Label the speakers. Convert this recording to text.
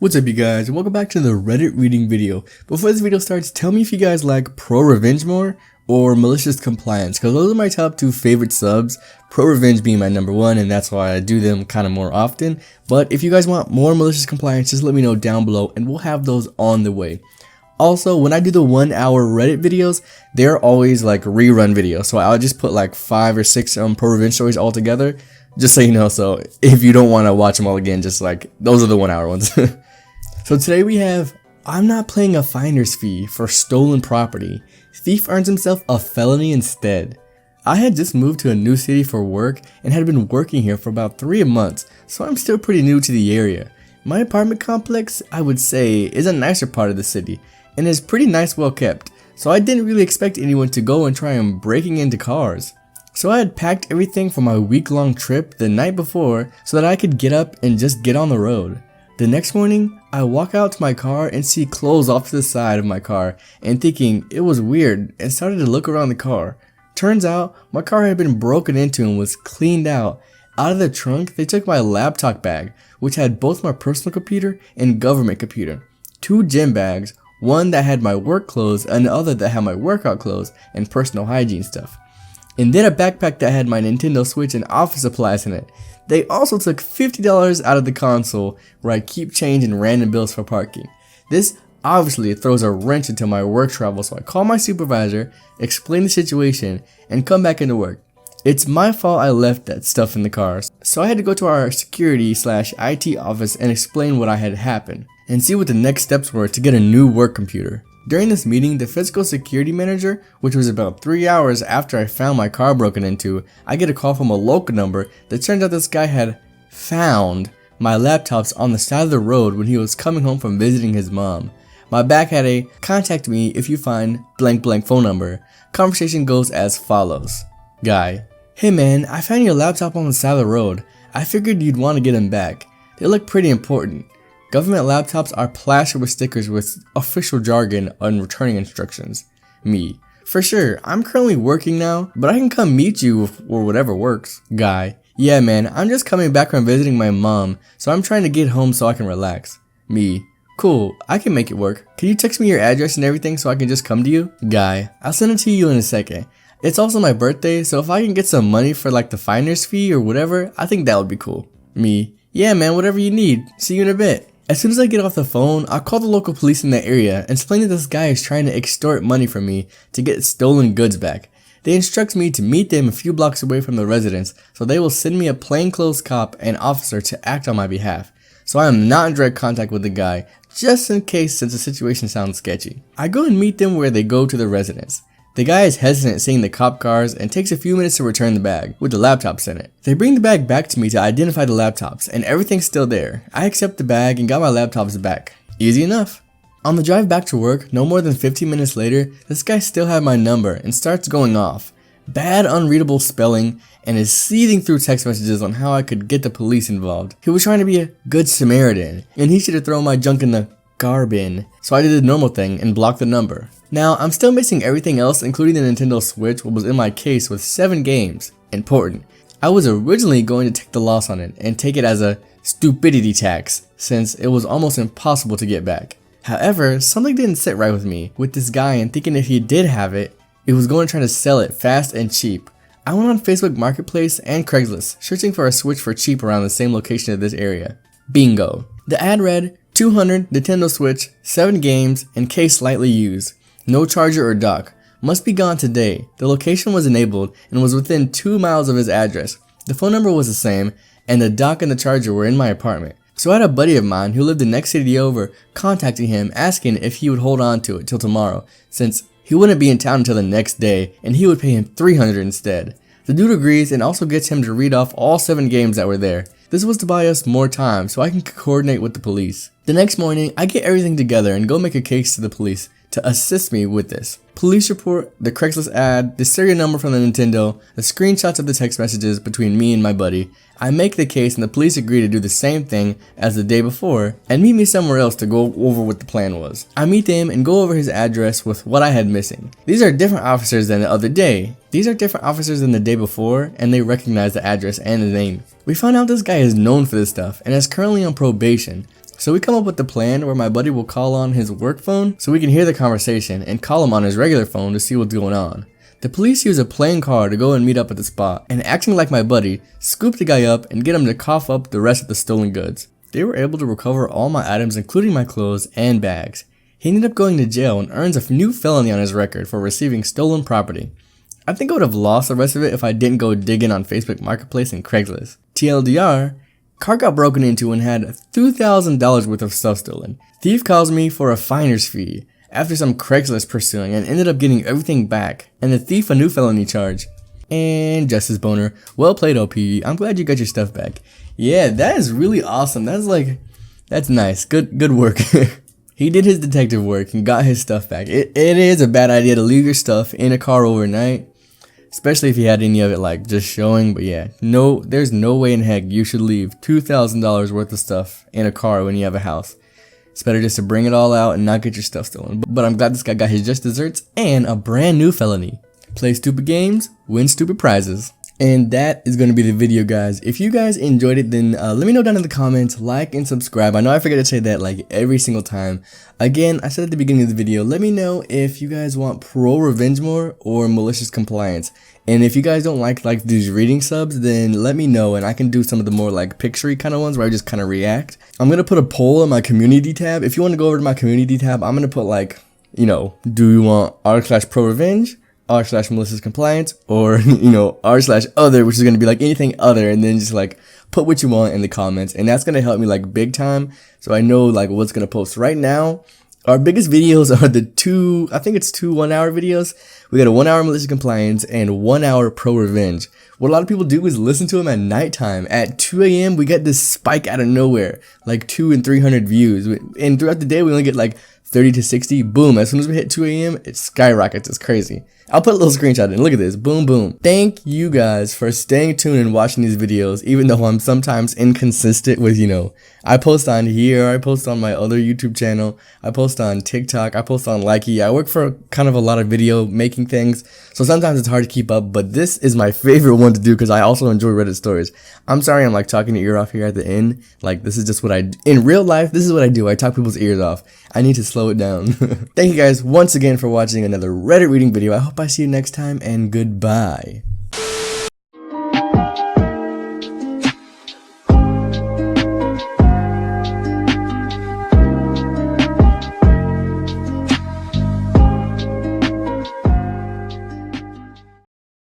Speaker 1: What's up you guys, and welcome back to the Reddit reading video. Before this video starts, tell me if you guys like ProRevenge more or Malicious Compliance, because those are my top two favorite subs, ProRevenge being my number one, and that's why I do them kind of more often. But if you guys want more Malicious Compliance, just let me know down below and we'll have those on the way. Also, when I do the 1 hour Reddit videos, they're always like rerun videos, so I'll just put like 5 or 6 ProRevenge stories all together, just so you know. So if you don't want to watch them all again, just like those are the 1 hour ones. So today we have, I'm not paying a finder's fee for stolen property. Thief earns himself a felony instead. I had just moved to a new city for work and had been working here for about 3 months, so I'm still pretty new to the area. My apartment complex, I would say, is a nicer part of the city and is pretty nice, well kept, so I didn't really expect anyone to go and try and breaking into cars. So I had packed everything for my week-long trip the night before so that I could get up and just get on the road. The next morning, I walk out to my car and see clothes off to the side of my car and thinking it was weird and started to look around the car. Turns out, my car had been broken into and was cleaned out. Out of the trunk, they took my laptop bag, which had both my personal computer and government computer. 2 gym bags, one that had my work clothes and the other that had my workout clothes and personal hygiene stuff. And then a backpack that had my Nintendo Switch and office supplies in it. They also took $50 out of the console where I keep change and random bills for parking. This obviously throws a wrench into my work travel, so I call my supervisor, explain the situation, and come back into work. It's my fault I left that stuff in the car, so I had to go to our security/IT office and explain what had happened, and see what the next steps were to get a new work computer. During this meeting, the physical security manager, which was about 3 hours after I found my car broken into, I get a call from a local number that turns out this guy had found my laptops on the side of the road when he was coming home from visiting his mom. My back had a contact me if you find blank blank phone number. Conversation goes as follows. Guy: hey man, I found your laptop on the side of the road. I figured you'd want to get them back. They look pretty important. Government laptops are plastered with stickers with official jargon on returning instructions. Me: for sure, I'm currently working now, but I can come meet you or whatever works. Guy: yeah man, I'm just coming back from visiting my mom, so I'm trying to get home so I can relax. Me: cool, I can make it work. Can you text me your address and everything so I can just come to you? Guy: I'll send it to you in a second. It's also my birthday, so if I can get some money for like the finder's fee or whatever, I think that would be cool. Me: yeah man, whatever you need. See you in a bit. As soon as I get off the phone, I call the local police in the area and explain that this guy is trying to extort money from me to get stolen goods back. They instruct me to meet them a few blocks away from the residence, so they will send me a plainclothes cop and officer to act on my behalf. So I am not in direct contact with the guy, just in case since the situation sounds sketchy. I go and meet them where they go to the residence. The guy is hesitant seeing the cop cars and takes a few minutes to return the bag, with the laptops in it. They bring the bag back to me to identify the laptops, and everything's still there. I accept the bag and got my laptops back. Easy enough. On the drive back to work, no more than 15 minutes later, this guy still had my number and starts going off. Bad unreadable spelling, and is seething through text messages on how I could get the police involved. He was trying to be a good Samaritan, and he should have thrown my junk in the bin. So I did the normal thing and blocked the number. Now, I'm still missing everything else, including the Nintendo Switch, what was in my case with 7 games. Important. I was originally going to take the loss on it and take it as a stupidity tax, since it was almost impossible to get back. However, something didn't sit right with me with this guy, and thinking if he did have it, he was going to try to sell it fast and cheap. I went on Facebook Marketplace and Craigslist, searching for a Switch for cheap around the same location of this area. Bingo. The ad read, 200 Nintendo Switch, 7 games, and case slightly used. No charger or dock. Must be gone today. The location was enabled and was within 2 miles of his address. The phone number was the same, and the dock and the charger were in my apartment. So I had a buddy of mine who lived the next city over contacting him asking if he would hold on to it till tomorrow, since he wouldn't be in town until the next day and he would pay him 300 instead. The dude agrees and also gets him to read off all 7 games that were there. This was to buy us more time so I can coordinate with the police. The next morning, I get everything together and go make a case to the police to assist me with this. Police report, the Craigslist ad, the serial number from the Nintendo, the screenshots of the text messages between me and my buddy. I make the case and the police agree to do the same thing as the day before and meet me somewhere else to go over what the plan was. I meet them and go over his address with what I had missing. These are different officers than the other day. These are different officers than the day before, and they recognize the address and the name. We found out this guy is known for this stuff and is currently on probation. So we come up with the plan where my buddy will call on his work phone so we can hear the conversation and call him on his regular phone to see what's going on. The police use a plane car to go and meet up at the spot, and acting like my buddy, scoop the guy up and get him to cough up the rest of the stolen goods. They were able to recover all my items including my clothes and bags. He ended up going to jail and earns a new felony on his record for receiving stolen property. I think I would have lost the rest of it if I didn't go digging on Facebook Marketplace and Craigslist. TLDR, car got broken into and had $2,000 worth of stuff stolen. Thief calls me for a finder's fee after some Craigslist pursuing and ended up getting everything back, and the thief a new felony charge. And Justice Boner, well played OP, I'm glad you got your stuff back. Yeah, that is really awesome. That's nice, good work. He did his detective work and got his stuff back. It is a bad idea to leave your stuff in a car overnight, especially if you had any of it like just showing, but yeah, there's no way in heck you should leave $2,000 worth of stuff in a car when you have a house. It's better just to bring it all out and not get your stuff stolen. But I'm glad this guy got his just desserts and a brand new felony. Play stupid games, win stupid prizes. And that is going to be the video, guys. If you guys enjoyed it, then let me know down in the comments, like and subscribe. I know I forget to say that like every single time. Again, I said at the beginning of the video, let me know if you guys want ProRevenge more or Malicious Compliance. And if you guys don't like these reading subs, then let me know and I can do some of the more like picture-y kind of ones where I just kind of react. I'm going to put a poll in my community tab. If you want to go over to my community tab, I'm going to put like, you know, do you want r/ProRevenge? r/Malicious Compliance, or you know, r/other, which is going to be like anything other, and then just like put what you want in the comments, and that's going to help me like big time, so I know like what's going to post. Right now our biggest videos are the two 1-hour videos. We got a 1-hour Malicious Compliance and 1 hour ProRevenge. What a lot of people do is listen to them at nighttime. At 2 a.m. we get this spike out of nowhere, like 200 and 300 views, and throughout the day we only get like 30 to 60. Boom, as soon as we hit 2 a.m. it skyrockets. It's crazy. I'll put a little screenshot in. Look at this. Boom, boom. Thank you guys for staying tuned and watching these videos, even though I'm sometimes inconsistent with, you know, I post on here, I post on my other YouTube channel, I post on TikTok, I post on Likey. I work for kind of a lot of video making things, so sometimes it's hard to keep up, but this is my favorite one to do because I also enjoy Reddit stories. I'm sorry I'm like talking your ear off here at the end. Like, this is just what in real life, this is what I do. I talk people's ears off. I need to slow it down. Thank you guys once again for watching another Reddit reading video. I hope I see you next time, and goodbye.